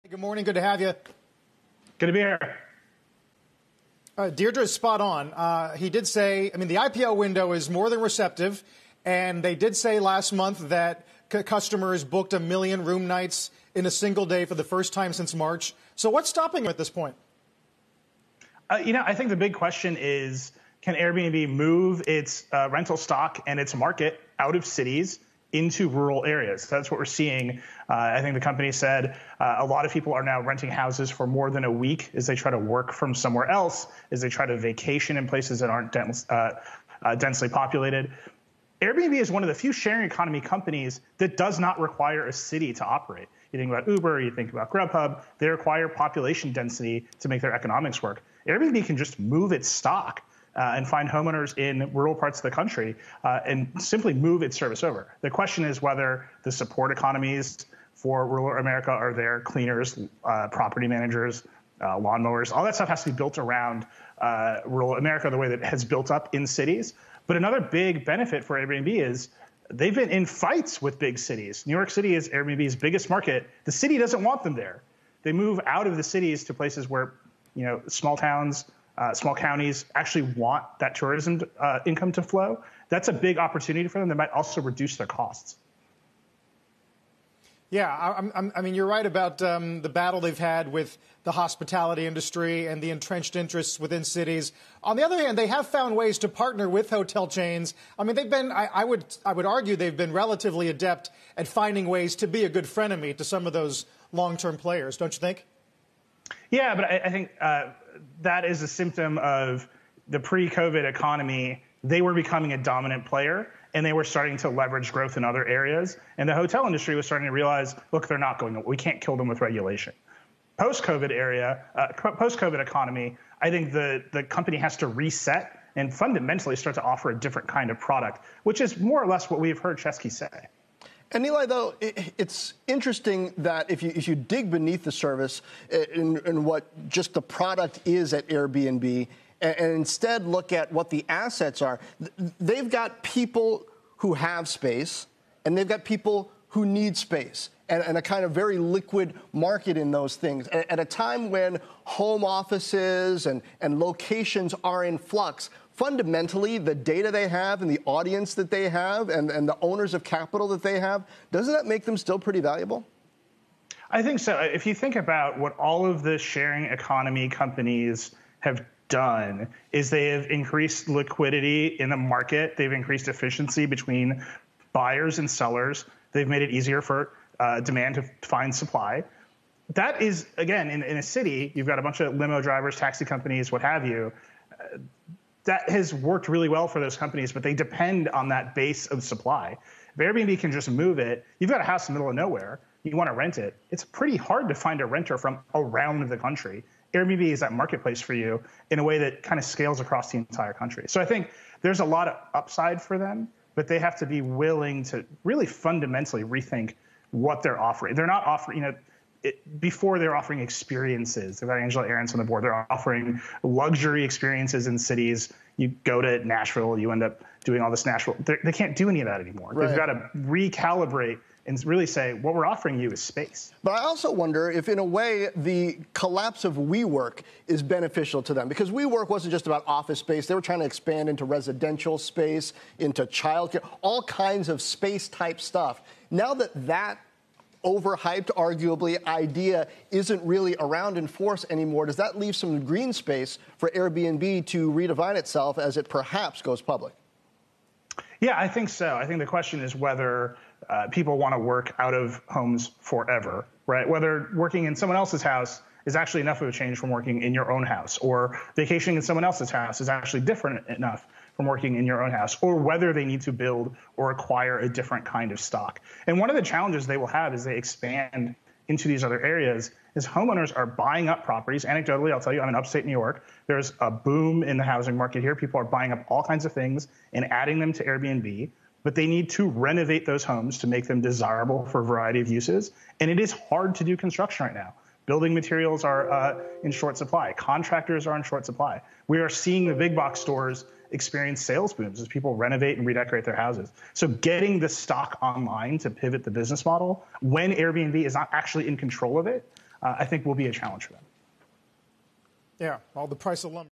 Good morning. Good to have you. Good to be here. Deirdre is spot on. He did say, the IPO window is more than receptive. And they did say last month that customers booked 1 million room nights in a single day for the first time since March. So what's stopping them at this point? I think the big question is, can Airbnb move its rental stock and its market out of cities into rural areas? That's what we're seeing. I think the company said a lot of people are now renting houses for more than a week as they try to work from somewhere else, as they try to vacation in places that aren't densely populated. Airbnb is one of the few sharing economy companies that does not require a city to operate. You think about Uber, you think about Grubhub, they require population density to make their economics work. Airbnb can just move its stock and find homeowners in rural parts of the country and simply move its service over. The question is whether the support economies for rural America are there: cleaners, property managers, lawnmowers. All that stuff has to be built around rural America the way that it has built up in cities. But another big benefit for Airbnb is they've been in fights with big cities. New York City is Airbnb's biggest market. The city doesn't want them there. They move out of the cities to places where, small towns, small counties actually want that tourism income to flow. That's a big opportunity for them. That might also reduce their costs. Yeah, you're right about the battle they've had with the hospitality industry and the entrenched interests within cities. On the other hand, they have found ways to partner with hotel chains. They've been, I would argue they've been relatively adept at finding ways to be a good frenemy to some of those long-term players, don't you think? Yeah, but I think that is a symptom of the pre-COVID economy. They were becoming a dominant player, and they were starting to leverage growth in other areas. And the hotel industry was starting to realize, look, they're not going. We can't kill them with regulation. Post-COVID economy, I think the company has to reset and fundamentally start to offer a different kind of product, which is more or less what we've heard Chesky say. And Nilay, though, it's interesting that if you dig beneath the surface in what just the product is at Airbnb, and instead look at what the assets are, they've got people who have space, and they've got people who need space, and a kind of very liquid market in those things. At a time when home offices and locations are in flux, fundamentally, the data they have and the audience that they have and the owners of capital that they have, doesn't that make them still pretty valuable? I think so. If you think about what all of the sharing economy companies have done, is they have increased liquidity in the market. They've increased efficiency between buyers and sellers. They've made it easier for demand to find supply. That is, again, in a city, you've got a bunch of limo drivers, taxi companies, what have you. That has worked really well for those companies, but they depend on that base of supply. If Airbnb can just move it, you've got a house in the middle of nowhere, you want to rent it, it's pretty hard to find a renter from around the country. Airbnb is that marketplace for you in a way that kind of scales across the entire country. So I think there's a lot of upside for them, but they have to be willing to really fundamentally rethink what they're offering. They're not offering, before they're offering experiences. They've got Angela Ahrendts on the board. They're offering luxury experiences in cities. You go to Nashville, you end up doing all this Nashville. They can't do any of that anymore. Right. They've got to recalibrate and really say, what we're offering you is space. But I also wonder if, in a way, the collapse of WeWork is beneficial to them. Because WeWork wasn't just about office space. They were trying to expand into residential space, into childcare, all kinds of space-type stuff. Now that overhyped, arguably, idea isn't really around in force anymore, does that leave some green space for Airbnb to redefine itself as it perhaps goes public? Yeah, I think so. I think the question is whether people want to work out of homes forever, right? Whether working in someone else's house is actually enough of a change from working in your own house, or vacationing in someone else's house is actually different enough from working in your own house, or whether they need to build or acquire a different kind of stock. And one of the challenges they will have as they expand into these other areas is homeowners are buying up properties. Anecdotally, I'll tell you, I'm in upstate New York. There's a boom in the housing market here. People are buying up all kinds of things and adding them to Airbnb, but they need to renovate those homes to make them desirable for a variety of uses. And it is hard to do construction right now. Building materials are in short supply. Contractors are in short supply. We are seeing the big box stores experience sales booms as people renovate and redecorate their houses. So getting the stock online to pivot the business model when Airbnb is not actually in control of it, I think will be a challenge for them. Yeah, well, the price of lumber.